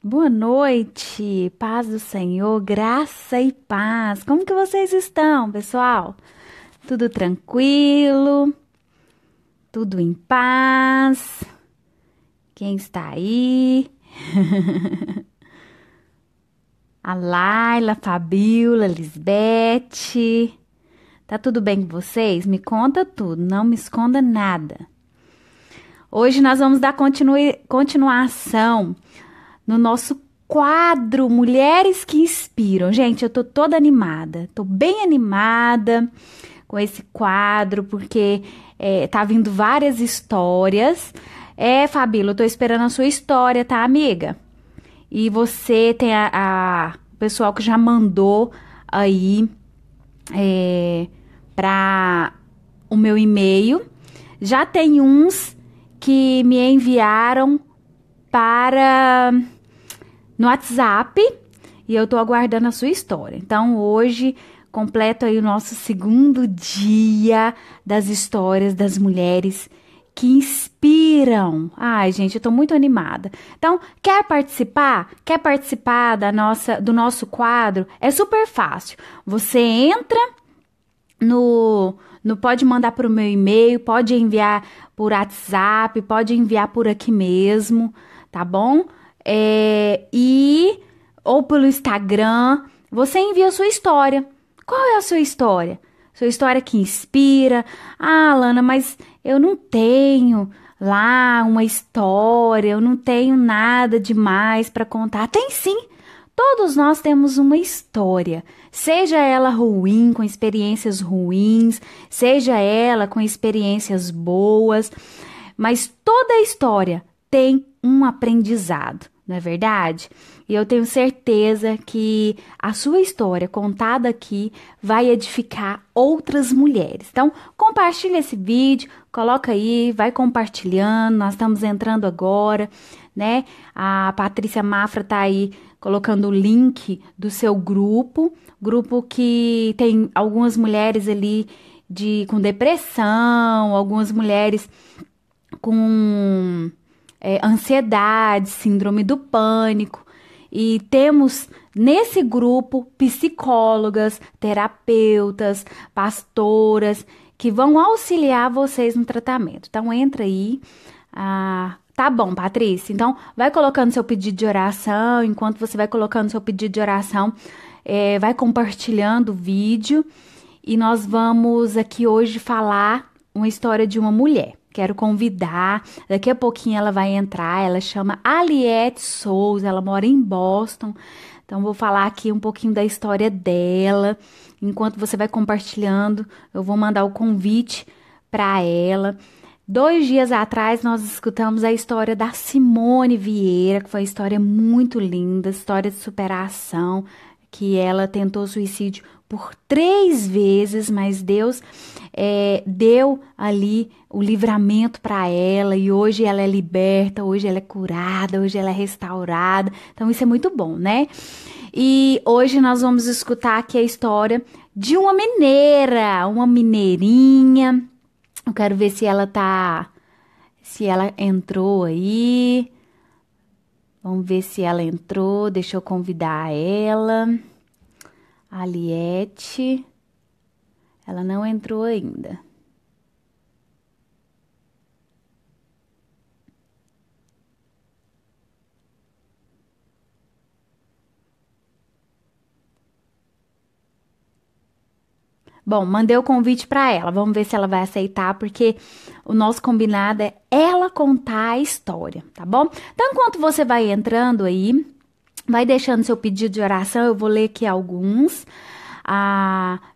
Boa noite, paz do Senhor, graça e paz. Como que vocês estão, pessoal? Tudo tranquilo? Tudo em paz? Quem está aí? A Laila, a Fabiola, a Lisbeth. Tá tudo bem com vocês? Me conta tudo, não me esconda nada. Hoje nós vamos dar continuação no nosso quadro Mulheres que Inspiram. Gente, eu tô toda animada, tô bem animada com esse quadro, porque tá vindo várias histórias. Fabíola, eu tô esperando a sua história, tá, amiga? E você tem o pessoal que já mandou aí para o meu e-mail. Já tem uns que me enviaram para no WhatsApp e eu tô aguardando a sua história. Então, hoje, completo aí o nosso segundo dia das histórias das mulheres que inspiram. Ai, gente, eu tô muito animada. Então, quer participar? Quer participar do nosso quadro? É super fácil. Você entra pode mandar para o meu e-mail, pode enviar por WhatsApp, pode enviar por aqui mesmo, tá bom? Ou pelo Instagram, você envia a sua história. Qual é a sua história? Sua história que inspira. Ah, Lana, mas eu não tenho lá uma história, eu não tenho nada demais para contar. Tem sim. Todos nós temos uma história, seja ela ruim, com experiências ruins, seja ela com experiências boas, mas toda história tem um aprendizado, não é verdade? E eu tenho certeza que a sua história contada aqui vai edificar outras mulheres. Então, compartilha esse vídeo, coloca aí, vai compartilhando, nós estamos entrando agora, né? A Patrícia Mafra tá aí colocando o link do seu grupo que tem algumas mulheres ali com depressão, algumas mulheres com ansiedade, síndrome do pânico. E temos nesse grupo psicólogas, terapeutas, pastoras que vão auxiliar vocês no tratamento. Então entra aí. Tá bom, Patrícia. Então vai colocando seu pedido de oração. Enquanto você vai colocando seu pedido de oração, vai compartilhando o vídeo. E nós vamos aqui hoje falar uma história de uma mulher. Quero convidar, daqui a pouquinho ela vai entrar, ela chama Aliette Souza, ela mora em Boston, então vou falar aqui um pouquinho da história dela. Enquanto você vai compartilhando, eu vou mandar o convite para ela. 2 dias atrás nós escutamos a história da Simone Vieira, que foi uma história muito linda, história de superação, que ela tentou suicídio por 3 vezes, mas Deus deu ali o livramento para ela e hoje ela é liberta, hoje ela é curada, hoje ela é restaurada. Então isso é muito bom, né? E hoje nós vamos escutar aqui a história de uma mineira, uma mineirinha. Eu quero ver se ela entrou aí. Vamos ver se ela entrou. Deixa eu convidar ela. Aliette. Ela não entrou ainda. Bom, mandei o convite para ela. Vamos ver se ela vai aceitar, porque o nosso combinado é ela contar a história, tá bom? Então, enquanto você vai entrando aí, vai deixando seu pedido de oração, eu vou ler aqui alguns.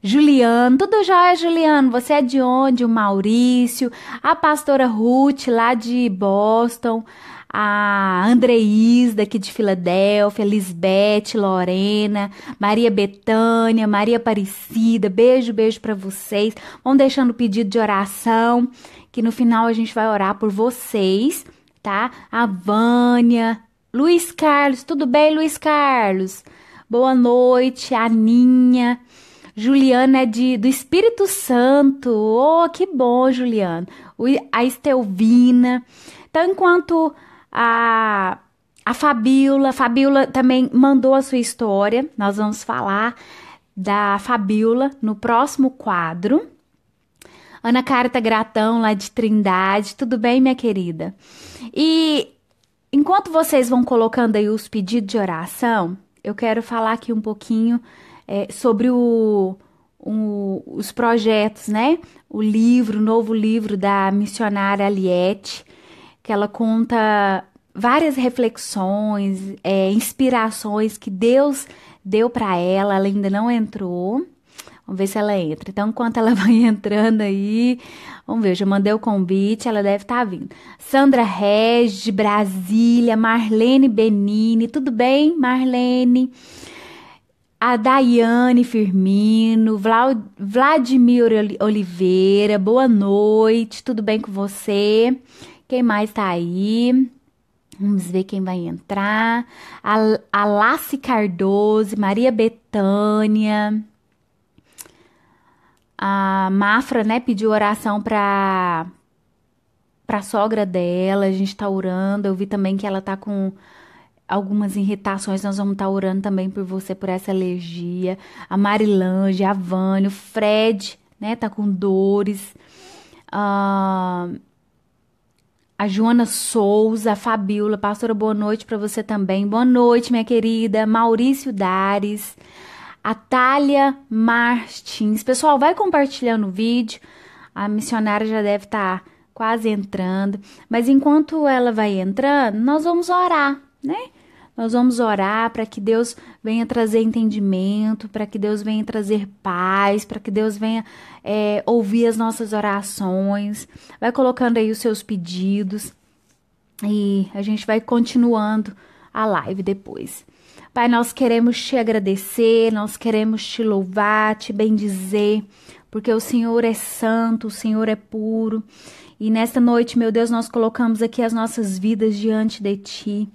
Juliano, tudo jóia, Juliano? Você é de onde? O Maurício, a pastora Ruth, lá de Boston, a Andreís, daqui de Filadélfia, Lisbeth, Lorena, Maria Betânia, Maria Aparecida, beijo para vocês. Vão deixando o pedido de oração, que no final a gente vai orar por vocês, tá? A Vânia, Luiz Carlos, tudo bem, Luiz Carlos? Boa noite, Aninha. Juliana é do Espírito Santo. Oh, que bom, Juliana. A Estelvina. Então, enquanto a A Fabiola também mandou a sua história. Nós vamos falar da Fabiola no próximo quadro. Ana Carta Gratão, lá de Trindade. Tudo bem, minha querida? E enquanto vocês vão colocando aí os pedidos de oração, eu quero falar aqui um pouquinho sobre os projetos, né? O novo livro da missionária Aliette, que ela conta várias reflexões, inspirações que Deus deu para ela. Ela ainda não entrou. Vamos ver se ela entra. Então, enquanto ela vai entrando aí, vamos ver, eu já mandei o convite, ela deve estar vindo. Sandra Regis, de Brasília, Marlene Benini, tudo bem, Marlene? A Daiane Firmino, Vladimir Oliveira, boa noite, tudo bem com você? Quem mais tá aí? Vamos ver quem vai entrar. A Laci Cardoso, Maria Betânia. A Mafra, né, pediu oração pra sogra dela. A gente tá orando. Eu vi também que ela tá com algumas irritações. Nós vamos estar orando também por você, por essa alergia. A Marilange, a Vânia, o Fred, né, tá com dores. Ah, a Joana Souza, a Fabiola, pastora, boa noite para você também. Boa noite, minha querida. Maurício Dares, a Thalia Martins. Pessoal, vai compartilhando o vídeo. A missionária já deve estar quase entrando. Mas enquanto ela vai entrando, nós vamos orar, né? Nós vamos orar para que Deus venha trazer entendimento, para que Deus venha trazer paz, para que Deus venha ouvir as nossas orações. Vai colocando aí os seus pedidos e a gente vai continuando a live depois. Pai, nós queremos te agradecer, nós queremos te louvar, te bendizer, porque o Senhor é santo, o Senhor é puro. E nesta noite, meu Deus, nós colocamos aqui as nossas vidas diante de Ti,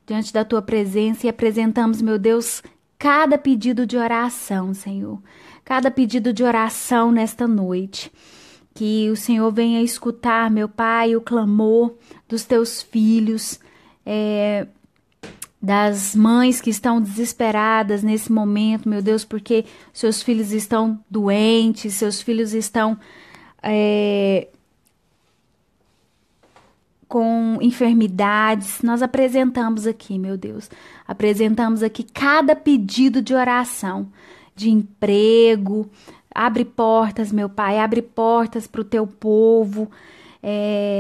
diante da Tua presença e apresentamos, meu Deus, cada pedido de oração, Senhor. Cada pedido de oração nesta noite. Que o Senhor venha escutar, meu Pai, o clamor dos Teus filhos, das mães que estão desesperadas nesse momento, meu Deus, porque seus filhos estão doentes, seus filhos estão com enfermidades. Nós apresentamos aqui, meu Deus, apresentamos aqui cada pedido de oração, de emprego. Abre portas, meu Pai, abre portas para o teu povo.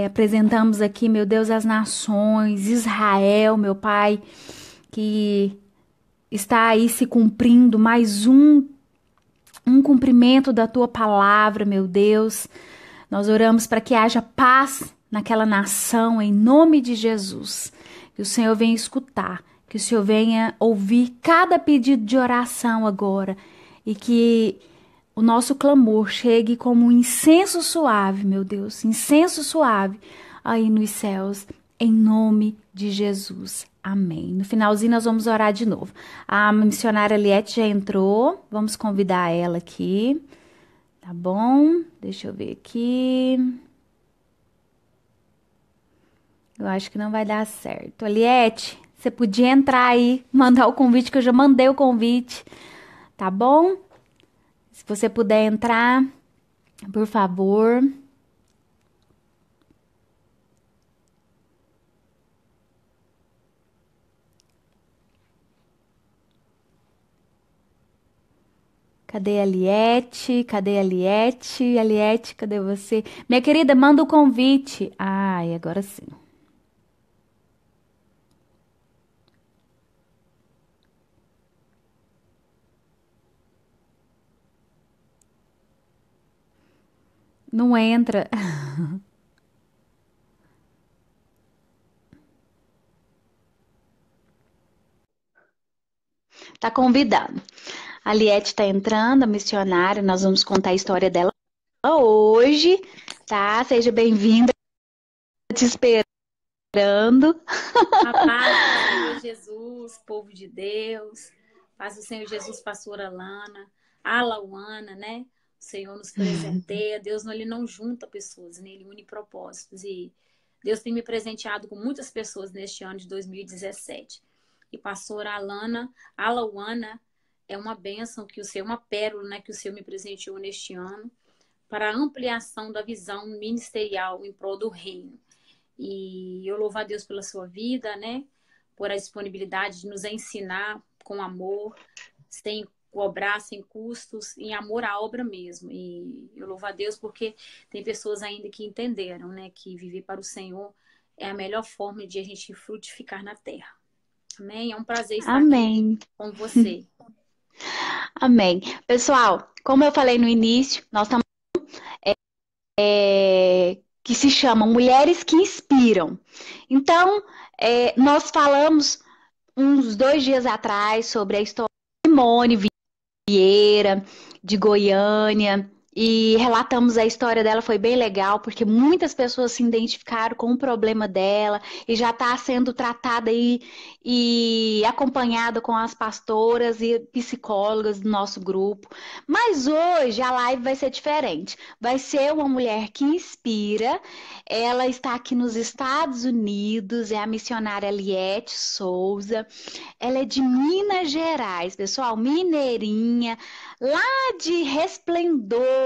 Apresentamos aqui, meu Deus, as nações, Israel, meu Pai, que está aí se cumprindo mais um cumprimento da tua palavra, meu Deus. Nós oramos para que haja paz naquela nação, em nome de Jesus. Que o Senhor venha escutar, que o Senhor venha ouvir cada pedido de oração agora e que o nosso clamor chegue como um incenso suave, meu Deus, incenso suave aí nos céus, em nome de Jesus. Amém. No finalzinho nós vamos orar de novo. A missionária Aliette já entrou, vamos convidar ela aqui, tá bom? Deixa eu ver aqui. Eu acho que não vai dar certo. Aliette, você podia entrar aí, mandar o convite, que eu já mandei o convite, tá bom? Se você puder entrar, por favor. Cadê a Aliette? Cadê a Aliette? Aliette, cadê você? Minha querida, manda o convite. Ai, agora sim. Não entra. Tá convidado. A Liette tá entrando, a missionária, nós vamos contar a história dela hoje, tá? Seja bem-vinda, te esperando. A paz do Senhor Jesus, povo de Deus, paz do Senhor Jesus, pastora Lana, a Lauana, né? O Senhor nos presenteia, Deus ele não junta pessoas, né? Ele une propósitos. E Deus tem me presenteado com muitas pessoas neste ano de 2017. E pastora Alauana, é uma bênção que o Senhor, uma pérola, né, que o Senhor me presenteou neste ano para a ampliação da visão ministerial em prol do reino. E eu louvo a Deus pela sua vida, né, por a disponibilidade de nos ensinar com amor, sem cobrar, sem custos, em amor à obra mesmo. E eu louvo a Deus porque tem pessoas ainda que entenderam, né, que viver para o Senhor é a melhor forma de a gente frutificar na terra. Amém? É um prazer estar aqui Amém. com você. Amém. Pessoal, como eu falei no início, nós estamos que se chama Mulheres que Inspiram. Então, nós falamos uns 2 dias atrás sobre a história de Simone Vieira, de Goiânia, e relatamos a história dela, foi bem legal, porque muitas pessoas se identificaram com o problema dela e já está sendo tratada e acompanhada com as pastoras e psicólogas do nosso grupo. Mas hoje a live vai ser diferente. Vai ser uma mulher que inspira. Ela está aqui nos Estados Unidos, é a missionária Liette Souza. Ela é de Minas Gerais, pessoal, mineirinha, lá de Resplendor,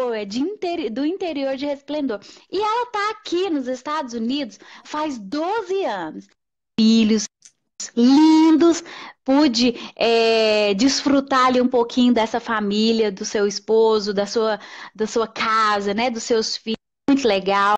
do interior de Resplendor. E ela está aqui nos Estados Unidos faz 12 anos. Filhos lindos, pude desfrutar ali um pouquinho dessa família, do seu esposo, da sua casa, né, dos seus filhos, muito legal.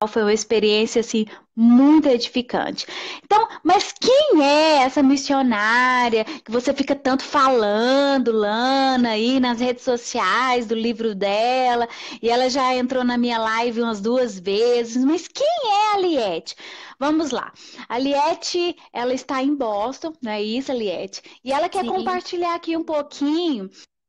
Foi uma experiência assim muito edificante. Então, mas quem é essa missionária que você fica tanto falando, Lana, aí nas redes sociais do livro dela, e ela já entrou na minha live umas 2 vezes, mas quem é a Liette? Vamos lá. A Liette, ela está em Boston, não é isso, Liette? E ela quer Sim. compartilhar aqui um pouquinho.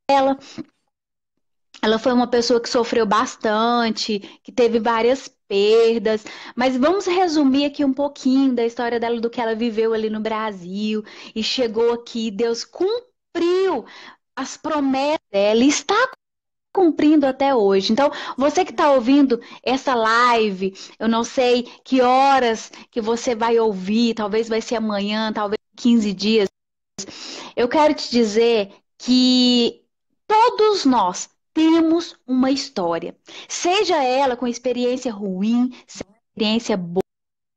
Ela foi uma pessoa que sofreu bastante, que teve várias perdas, mas vamos resumir aqui um pouquinho da história dela, do que ela viveu ali no Brasil e chegou aqui. Deus cumpriu as promessas dela e está cumprindo até hoje. Então, você que está ouvindo essa live, eu não sei que horas que você vai ouvir, talvez vai ser amanhã, talvez 15 dias. Eu quero te dizer que todos nós temos uma história, seja ela com experiência ruim, experiência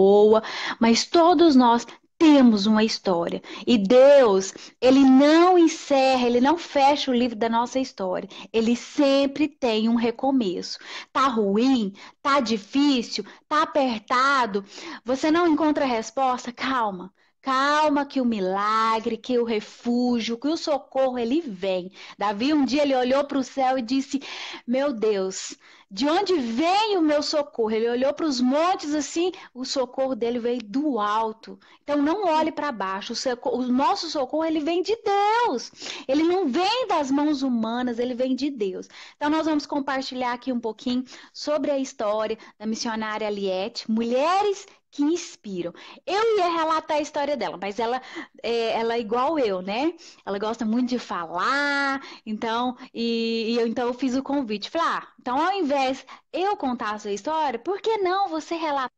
boa, mas todos nós temos uma história. E Deus, Ele não encerra, Ele não fecha o livro da nossa história. Ele sempre tem um recomeço. Tá ruim? Tá difícil? Tá apertado? Você não encontra a resposta? Calma. Calma que o milagre, que o refúgio, que o socorro, ele vem. Davi um dia ele olhou para o céu e disse: meu Deus, de onde vem o meu socorro? Ele olhou para os montes assim, o socorro dele veio do alto. Então não olhe para baixo, o nosso socorro ele vem de Deus. Ele não vem das mãos humanas, ele vem de Deus. Então nós vamos compartilhar aqui um pouquinho sobre a história da missionária Liette, mulheres que inspiram. Eu ia relatar a história dela, mas ela é igual eu, né? Ela gosta muito de falar, então, então eu fiz o convite. Falei, então ao invés eu contar a sua história, por que não você relatar?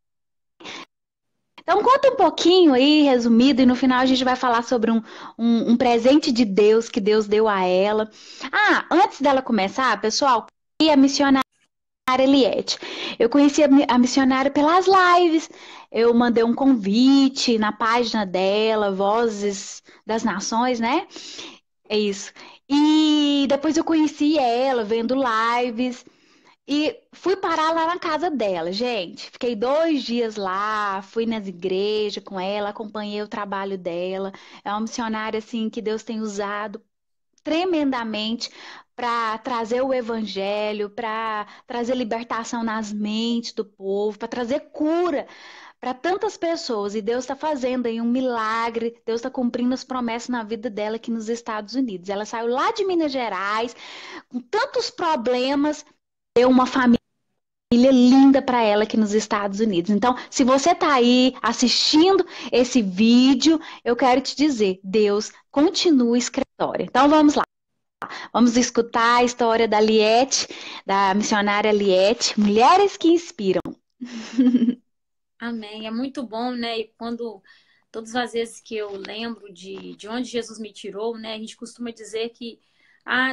Então conta um pouquinho aí, resumido, e no final a gente vai falar sobre um presente de Deus que Deus deu a ela. Antes dela começar, pessoal, e a missionária Liette. Eu conheci a missionária pelas lives. Eu mandei um convite na página dela, Vozes das Nações, né? É isso. E depois eu conheci ela vendo lives e fui parar lá na casa dela, gente. Fiquei 2 dias lá, fui nas igrejas com ela, acompanhei o trabalho dela. É uma missionária assim que Deus tem usado tremendamente para trazer o evangelho, para trazer libertação nas mentes do povo, para trazer cura para tantas pessoas. E Deus está fazendo aí um milagre, Deus está cumprindo as promessas na vida dela aqui nos Estados Unidos. Ela saiu lá de Minas Gerais, com tantos problemas, deu uma família linda para ela aqui nos Estados Unidos. Então, se você está aí assistindo esse vídeo, eu quero te dizer, Deus continua escrevendo a história. Então, vamos lá. Vamos escutar a história da Liette, da missionária Liette, Mulheres que Inspiram. Amém. É muito bom, né? E quando todas as vezes que eu lembro de onde Jesus me tirou, né? A gente costuma dizer que,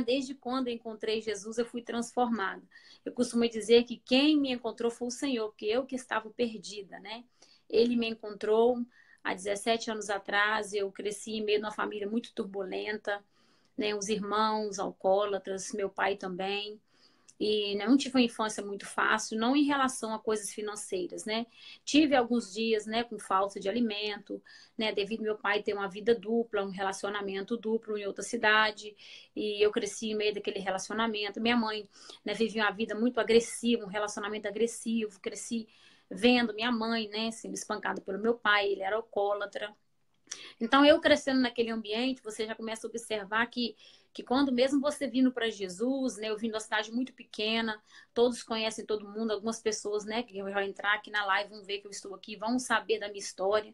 desde quando eu encontrei Jesus, eu fui transformada. Eu costumo dizer que quem me encontrou foi o Senhor, porque eu que estava perdida, né? Ele me encontrou há 17 anos atrás. Eu cresci em meio a uma família muito turbulenta, né? Os irmãos alcoólatras, meu pai também. E não tive uma infância muito fácil, não em relação a coisas financeiras, né? Tive alguns dias, né, com falta de alimento, né, devido ao meu pai ter uma vida dupla, um relacionamento duplo em outra cidade, e eu cresci em meio daquele relacionamento. Minha mãe, né, vivia uma vida muito agressiva, um relacionamento agressivo, cresci vendo minha mãe, né, sendo espancada pelo meu pai, ele era alcoólatra. Então, eu crescendo naquele ambiente, você já começa a observar que quando mesmo você vindo para Jesus, né, eu vim de uma cidade muito pequena, todos conhecem todo mundo, algumas pessoas, né, que vão entrar aqui na live, vão ver que eu estou aqui, vão saber da minha história.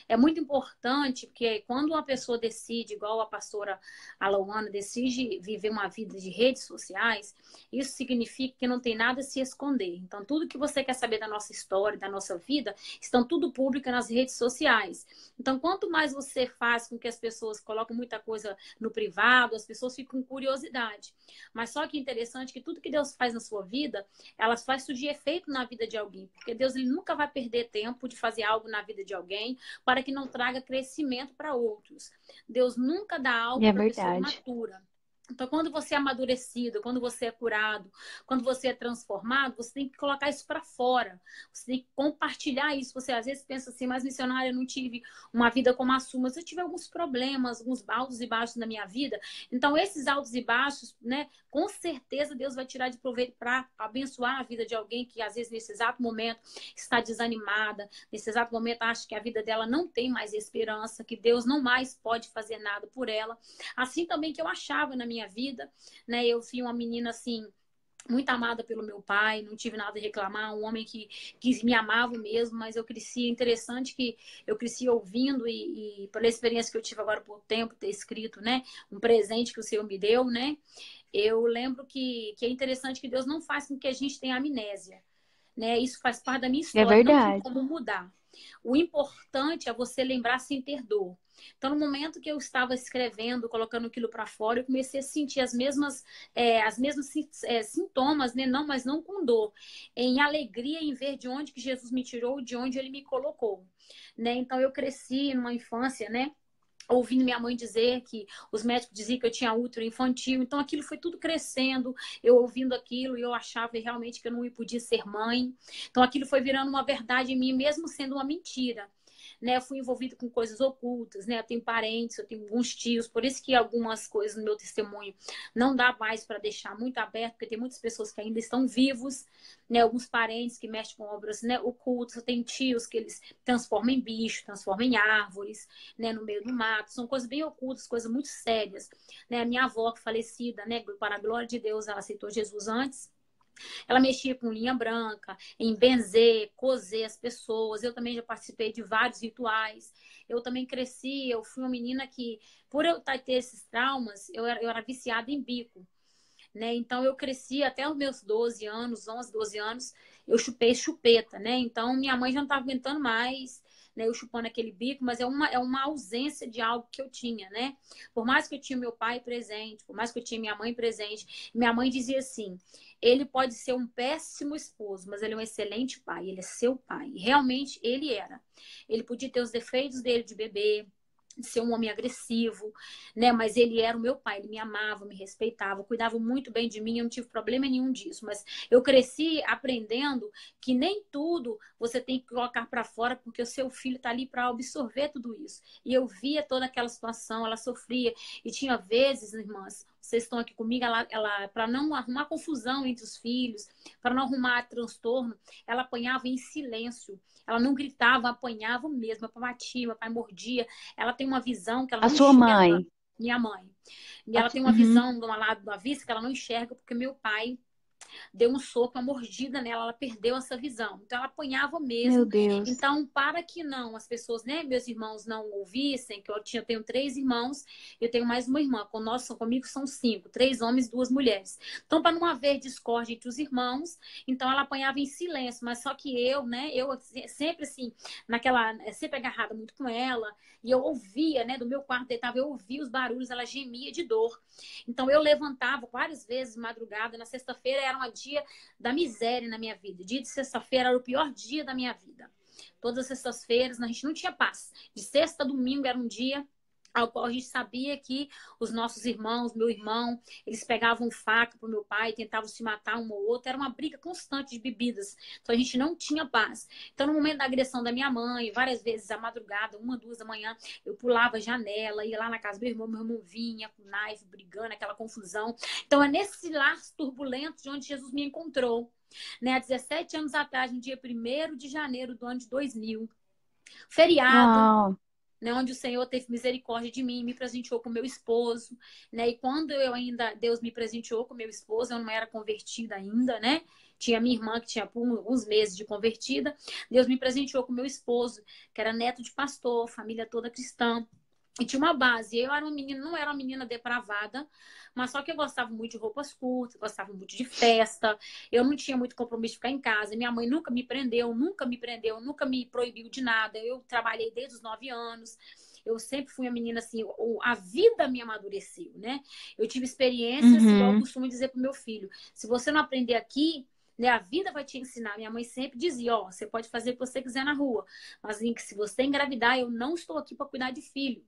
É muito importante, porque quando uma pessoa decide, igual a pastora Alawana, decide viver uma vida de redes sociais, isso significa que não tem nada a se esconder. Então, tudo que você quer saber da nossa história, da nossa vida, estão tudo público nas redes sociais. Então, quanto mais você faz com que as pessoas colocam muita coisa no privado, as pessoas ficam com curiosidade. Mas só que é interessante que tudo que Deus faz na sua vida, elas faz surgir efeito na vida de alguém. Porque Deus ele nunca vai perder tempo de fazer algo na vida de alguém para que não traga crescimento para outros. Deus nunca dá algo É para pessoa verdade. imatura. Então, quando você é amadurecido, quando você é curado, quando você é transformado, você tem que colocar isso para fora. Você tem que compartilhar isso. Você às vezes pensa assim, mas missionária, eu não tive uma vida como a sua, mas eu tive alguns problemas, alguns altos e baixos na minha vida. Então, esses altos e baixos, né, com certeza Deus vai tirar de proveito para abençoar a vida de alguém que às vezes nesse exato momento está desanimada, nesse exato momento acha que a vida dela não tem mais esperança, que Deus não mais pode fazer nada por ela. Assim também que eu achava na minha vida, né? Eu fui uma menina assim muito amada pelo meu pai, não tive nada a reclamar, um homem que me amava mesmo, mas eu cresci, é interessante que eu cresci ouvindo e pela experiência que eu tive agora por tempo, ter escrito, né, um presente que o Senhor me deu, né, eu lembro que é interessante que Deus não faz com que a gente tenha amnésia, né, isso faz parte da minha É história, não tem verdade. como mudar. O importante é você lembrar sem ter dor. Então, no momento que eu estava escrevendo, colocando aquilo para fora, eu comecei a sentir as mesmas sintomas, né? Não, mas não com dor, em alegria em ver de onde que Jesus me tirou, de onde Ele me colocou, né? Então, eu cresci numa infância, né? Ouvindo minha mãe dizer que os médicos diziam que eu tinha útero infantil, então aquilo foi tudo crescendo, eu ouvindo aquilo e eu achava realmente que eu não podia ser mãe, então aquilo foi virando uma verdade em mim, mesmo sendo uma mentira. Né, eu fui envolvida com coisas ocultas, né? Eu tenho parentes, eu tenho alguns tios, por isso que algumas coisas no meu testemunho não dá mais para deixar muito aberto, porque tem muitas pessoas que ainda estão vivos, né? Alguns parentes que mexem com obras, né, ocultas, eu tenho tios que eles transformam em bicho, transformam em árvores, né, no meio do mato, são coisas bem ocultas, coisas muito sérias, né? A minha avó, falecida, né, para a glória de Deus, ela aceitou Jesus antes, ela mexia com linha branca, em benzer, cozer as pessoas. Eu também já participei de vários rituais. Eu também cresci, eu fui uma menina que, por eu ter esses traumas, eu era viciada em bico. Né? Então eu cresci até os meus 12 anos, 11, 12 anos, eu chupei chupeta, né? Então minha mãe já não estava aguentando mais, né? Eu chupando aquele bico, mas é uma ausência de algo que eu tinha, né? Por mais que eu tinha meu pai presente, por mais que eu tinha minha mãe presente, minha mãe dizia assim: ele pode ser um péssimo esposo, mas ele é um excelente pai, ele é seu pai. E realmente ele era. Ele podia ter os defeitos dele de bebê, de ser um homem agressivo, né? Mas ele era o meu pai, ele me amava, me respeitava, cuidava muito bem de mim, eu não tive problema nenhum disso. Mas eu cresci aprendendo que nem tudo você tem que colocar para fora, porque o seu filho está ali para absorver tudo isso. E eu via toda aquela situação, ela sofria. E tinha vezes, irmãs, vocês estão aqui comigo, ela para não arrumar confusão entre os filhos, para não arrumar transtorno, ela apanhava em silêncio. Ela não gritava, apanhava mesmo. Meu pai batia, meu pai mordia. Ela tem uma visão que ela A não sua enxerga, mãe. minha mãe. E ela tem uma Uhum. visão de uma lado da vista que ela não enxerga, porque meu pai deu um soco, uma mordida nela, ela perdeu essa visão. Então ela apanhava Meu mesmo. Deus. Então, para que não as pessoas, né, meus irmãos não ouvissem, que eu tenho 3 irmãos, eu tenho mais uma irmã, comigo são 5, 3 homens, 2 mulheres. Então, para não haver discórdia entre os irmãos, então ela apanhava em silêncio, mas só que eu, né, eu sempre assim, sempre agarrada muito com ela, e eu ouvia, né, do meu quarto deitava, eu ouvia os barulhos, ela gemia de dor. Então eu levantava várias vezes de madrugada. Na sexta-feira era um dia da miséria na minha vida. Dia de sexta-feira era o pior dia da minha vida. Todas as sextas-feiras a gente não tinha paz. De sexta a domingo era um dia ao qual a gente sabia que os nossos irmãos, meu irmão, eles pegavam faca pro meu pai, tentavam se matar um ou outro, era uma briga constante de bebidas, então a gente não tinha paz. Então no momento da agressão da minha mãe, várias vezes à madrugada, 1, 2 da manhã, eu pulava a janela, ia lá na casa do meu irmão vinha com knife, brigando, aquela confusão. Então é nesse lar turbulento de onde Jesus me encontrou, né, há 17 anos atrás, no dia 1º de janeiro do ano de 2000, feriado, Uau. né, onde o Senhor teve misericórdia de mim, me presenteou com meu esposo, né? E quando eu ainda Deus me presenteou com meu esposo, eu não era convertida ainda, né? Tinha minha irmã que tinha por uns meses de convertida. Deus me presenteou com meu esposo, que era neto de pastor, família toda cristã. E tinha uma base. Eu era uma menina, não era uma menina depravada, mas só que eu gostava muito de roupas curtas, gostava muito de festa. Eu não tinha muito compromisso de ficar em casa. Minha mãe nunca nunca me proibiu de nada. Eu trabalhei desde os 9 anos. Eu sempre fui uma menina assim, a vida me amadureceu, né? Eu tive experiências, igual eu Uhum. costumo dizer pro meu filho: se você não aprender aqui, né, a vida vai te ensinar. Minha mãe sempre dizia: ó, você pode fazer o que você quiser na rua, mas se você engravidar, eu não estou aqui para cuidar de filho.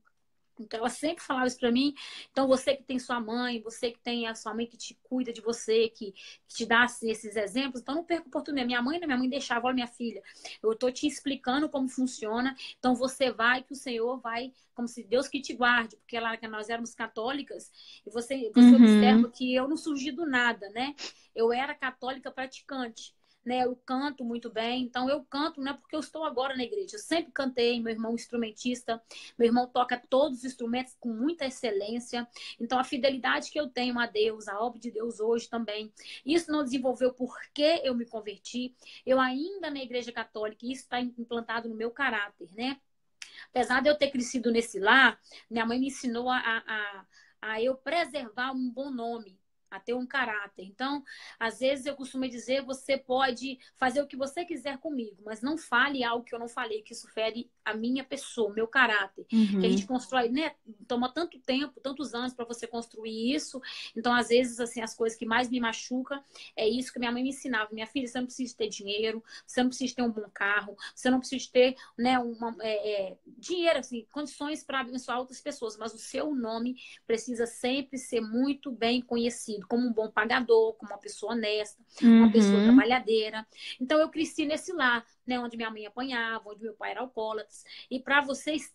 Então, ela sempre falava isso para mim. Então, você que tem sua mãe, você que tem a sua mãe que te cuida de você, que te dá assim, esses exemplos, então não perca a oportunidade. Minha mãe deixava, olha, minha filha, eu tô te explicando como funciona, então você vai, que o Senhor vai, como se Deus que te guarde, porque lá que nós éramos católicas, e você observa Uhum. que eu não surgi do nada, né? Eu era católica praticante. Né, eu canto muito bem, então eu canto não é porque eu estou agora na igreja, eu sempre cantei, meu irmão instrumentista, meu irmão toca todos os instrumentos com muita excelência. Então, a fidelidade que eu tenho a Deus, a obra de Deus hoje também, isso não desenvolveu porque eu me converti. Eu ainda na Igreja Católica, isso está implantado no meu caráter, né? Apesar de eu ter crescido nesse lar, minha mãe me ensinou a eu preservar um bom nome, a ter um caráter. Então, às vezes eu costumo dizer, você pode fazer o que você quiser comigo, mas não fale algo que eu não falei, que isso fere a minha pessoa, o meu caráter. Que a gente Uhum. constrói, né? Toma tanto tempo, tantos anos para você construir isso. Então, às vezes, assim, as coisas que mais me machucam é isso que minha mãe me ensinava. Minha filha, você não precisa ter dinheiro, você não precisa ter um bom carro, você não precisa ter, né, dinheiro, assim, condições para abençoar outras pessoas, mas o seu nome precisa sempre ser muito bem conhecido, como um bom pagador, como uma pessoa honesta, uma pessoa Uhum. trabalhadeira. Então eu cresci nesse lar, né, onde minha mãe apanhava, onde meu pai era alcoólatra. E para vocês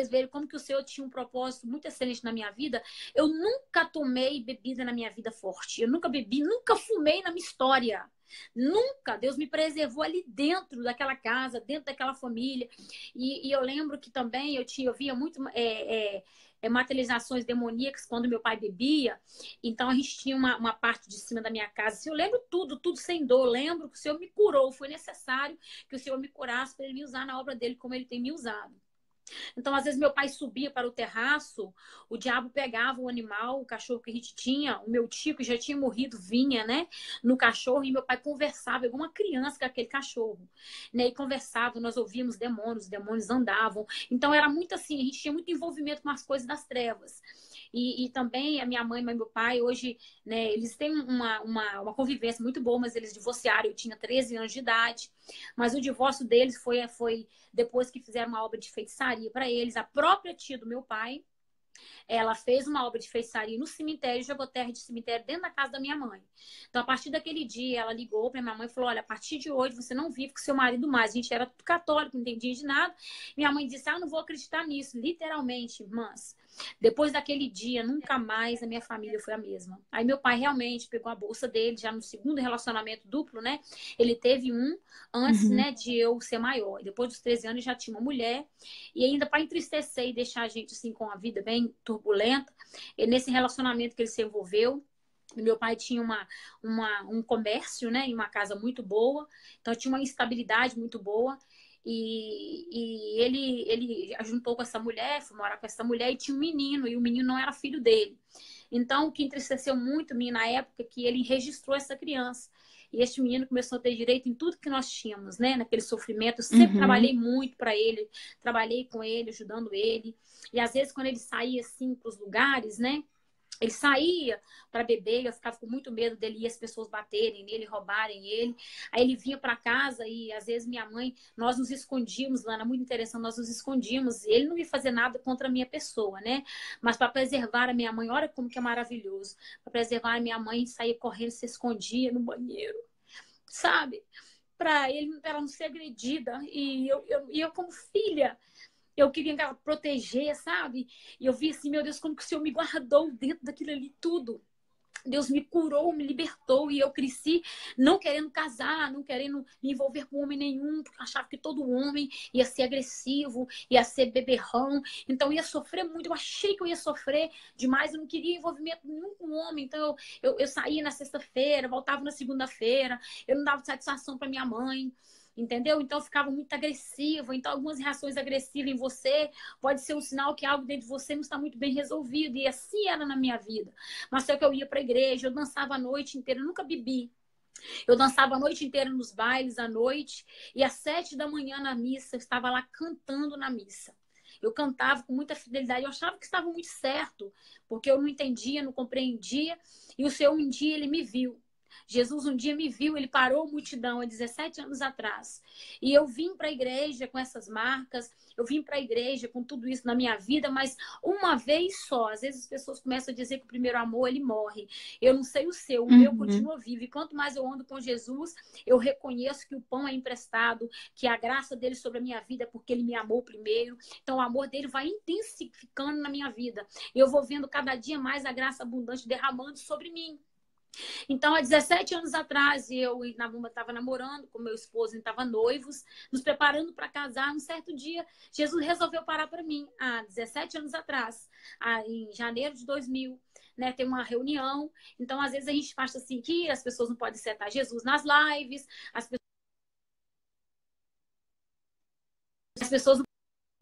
verem como que o Senhor tinha um propósito muito excelente na minha vida, eu nunca tomei bebida na minha vida forte. Eu nunca bebi, nunca fumei na minha história. Nunca. Deus me preservou ali dentro daquela casa, dentro daquela família. E eu lembro que também eu via muito materializações demoníacas quando meu pai bebia. Então a gente tinha uma parte de cima da minha casa. Assim, eu lembro tudo, tudo sem dor. Eu lembro que o Senhor me curou. Foi necessário que o Senhor me curasse para ele me usar na obra dele como ele tem me usado. Então, às vezes, meu pai subia para o terraço, o diabo pegava o animal, o cachorro que a gente tinha, o meu tio, que já tinha morrido, vinha, né, no cachorro, e meu pai conversava, igual uma criança com aquele cachorro, né, e conversava, nós ouvíamos demônios, os demônios andavam. Então, era muito assim, a gente tinha muito envolvimento com as coisas das trevas. E também a minha mãe e meu pai, hoje, né, eles têm uma convivência muito boa, mas eles divorciaram, eu tinha 13 anos de idade, mas o divórcio deles foi depois que fizeram uma obra de feitiçaria para eles. A própria tia do meu pai, ela fez uma obra de feitiçaria no cemitério e jogou terra de cemitério dentro da casa da minha mãe. Então, a partir daquele dia, ela ligou para minha mãe e falou: olha, a partir de hoje você não vive com seu marido mais. A gente era tudo católico, não entendia de nada. Minha mãe disse: ah, eu não vou acreditar nisso. Literalmente, irmãs. Depois daquele dia, nunca mais a minha família foi a mesma. Aí meu pai realmente pegou a bolsa dele, já no segundo relacionamento duplo, né? Ele teve um antes, Uhum. né, de eu ser maior. E depois dos 13 anos já tinha uma mulher. E ainda para entristecer e deixar a gente assim com a vida bem turbulenta, e nesse relacionamento que ele se envolveu, Meu pai tinha um comércio, né, em uma casa muito boa, então tinha uma estabilidade muito boa. E ele juntou com essa mulher, foi morar com essa mulher e tinha um menino, e o menino não era filho dele. Então, o que entristeceu muito mim na época é que ele registrou essa criança. E este menino começou a ter direito em tudo que nós tínhamos, né? Naquele sofrimento. Eu sempre trabalhei Uhum. muito para ele, trabalhei com ele, ajudando ele. E às vezes, quando ele saía assim para os lugares, né? Ele saía para beber, eu ficava com muito medo dele e as pessoas baterem nele, roubarem ele. Aí ele vinha para casa e às vezes minha mãe, nós nos escondíamos lá, era muito interessante, nós nos escondíamos. Ele não ia fazer nada contra a minha pessoa, né? Mas para preservar a minha mãe, olha como que é maravilhoso. Para preservar a minha mãe, saía correndo, se escondia no banheiro, sabe? Para ele, ela não ser agredida. E eu como filha, eu queria que ela proteger, sabe? E eu vi assim, meu Deus, como que o Senhor me guardou dentro daquilo ali tudo. Deus me curou, me libertou e eu cresci não querendo casar, não querendo me envolver com homem nenhum, porque eu achava que todo homem ia ser agressivo, ia ser beberrão, então eu ia sofrer muito. Eu achei que eu ia sofrer demais, eu não queria envolvimento nenhum com homem. Então eu saía na sexta-feira, voltava na segunda-feira, eu não dava satisfação para minha mãe. Entendeu? Então eu ficava muito agressiva. Então, algumas reações agressivas em você pode ser um sinal que algo dentro de você não está muito bem resolvido. E assim era na minha vida. Mas só que eu ia para a igreja, eu dançava a noite inteira, eu nunca bebi. Eu dançava a noite inteira nos bailes à noite, e às 7 da manhã na missa, eu estava lá cantando na missa. Eu cantava com muita fidelidade, eu achava que estava muito certo, porque eu não entendia, não compreendia, e o Senhor um dia ele me viu. Jesus um dia me viu, ele parou a multidão há 17 anos atrás. E eu vim para a igreja com essas marcas, eu vim para a igreja com tudo isso na minha vida, mas uma vez só. Às vezes as pessoas começam a dizer que o primeiro amor ele morre. Eu não sei o seu, o meu Uhum. continua vivo. E quanto mais eu ando com Jesus, eu reconheço que o pão é emprestado, que a graça dele sobre a minha vida é porque ele me amou primeiro. Então o amor dele vai intensificando na minha vida. E eu vou vendo cada dia mais a graça abundante derramando sobre mim. Então, há 17 anos atrás, eu estava namorando com meu esposo, estava noivos, nos preparando para casar. Um certo dia, Jesus resolveu parar para mim, há 17 anos atrás, em janeiro de 2000, né? Tem uma reunião. Então, às vezes, a gente faz assim que as pessoas não podem aceitar Jesus nas lives, as pessoas não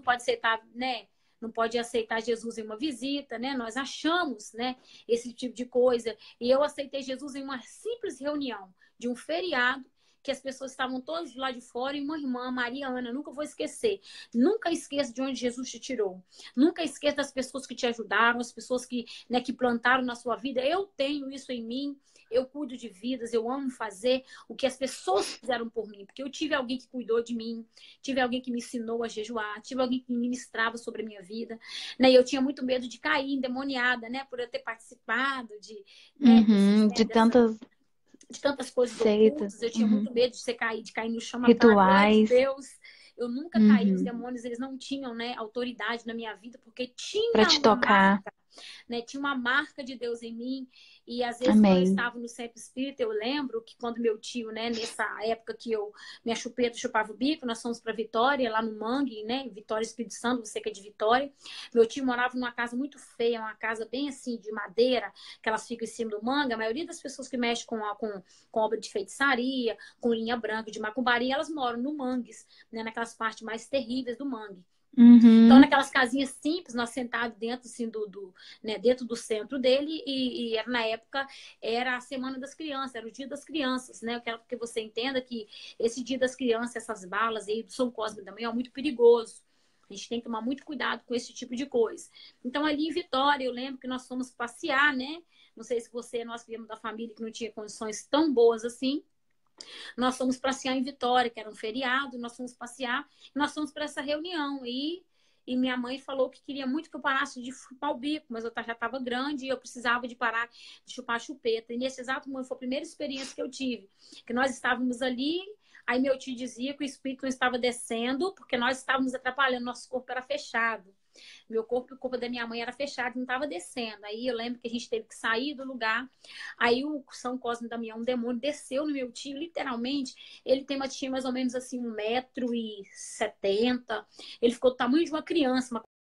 podem aceitar, né? Não pode aceitar Jesus em uma visita, né? Nós achamos, né, esse tipo de coisa. E eu aceitei Jesus em uma simples reunião de um feriado, que as pessoas estavam todas lá de fora, e uma irmã, Mariana, nunca vou esquecer. Nunca esqueça de onde Jesus te tirou. Nunca esqueça das pessoas que te ajudaram, as pessoas que, né, que plantaram na sua vida. Eu tenho isso em mim. Eu cuido de vidas, eu amo fazer o que as pessoas fizeram por mim, porque eu tive alguém que cuidou de mim, tive alguém que me ensinou a jejuar, tive alguém que ministrava sobre a minha vida, né? E eu tinha muito medo de cair endemoniada, né? Por eu ter participado né? Uhum. De tantas De tantas coisas seitas. ocultas, eu tinha Uhum. muito medo de cair no chão, mas para a glória de Rituais. Deus, eu nunca caí, os Uhum. demônios, eles não tinham, né, autoridade na minha vida, porque Para tinha te uma tocar. marca, né? Tinha uma marca de Deus em mim. E às vezes, quando eu Amém. estava no centro espírita, eu lembro que quando meu tio, né, nessa época que minha chupeta chupava o bico, nós fomos para Vitória, lá no Mangue, né, Vitória, Espírito Santo, você que é de Vitória. Meu tio morava numa casa muito feia, uma casa bem assim, de madeira, que elas ficam em cima do mangue. A maioria das pessoas que mexem com obra de feitiçaria, com linha branca, de macumbaria, elas moram no mangues, né, naquelas partes mais terríveis do mangue. Então, Uhum. naquelas casinhas simples, nós sentados dentro, assim, né, dentro do centro dele, e era, na época, era a Semana das Crianças, era o Dia das Crianças, né? Eu quero que você entenda que esse Dia das Crianças, essas balas aí do São Cosme da Manhã, é muito perigoso. A gente tem que tomar muito cuidado com esse tipo de coisa. Então, ali em Vitória, eu lembro que nós fomos passear, né? Não sei se nós viemos da família que não tinha condições tão boas assim. Nós fomos passear em Vitória, que era um feriado, nós fomos passear, e nós fomos para essa reunião. E minha mãe falou que queria muito que eu parasse de chupar o bico, mas eu já estava grande e eu precisava de parar de chupar a chupeta. E nesse exato momento foi a primeira experiência que eu tive, que nós estávamos ali, aí meu tio dizia que o espírito não estava descendo, porque nós estávamos atrapalhando, nosso corpo era fechado. Meu corpo e o corpo da minha mãe era fechado, não estava descendo. Aí eu lembro que a gente teve que sair do lugar. Aí o São Cosme e Damião, um demônio, desceu no meu tio, literalmente. Ele tinha mais ou menos assim 1,70 m. Ele ficou do tamanho de uma criança, uma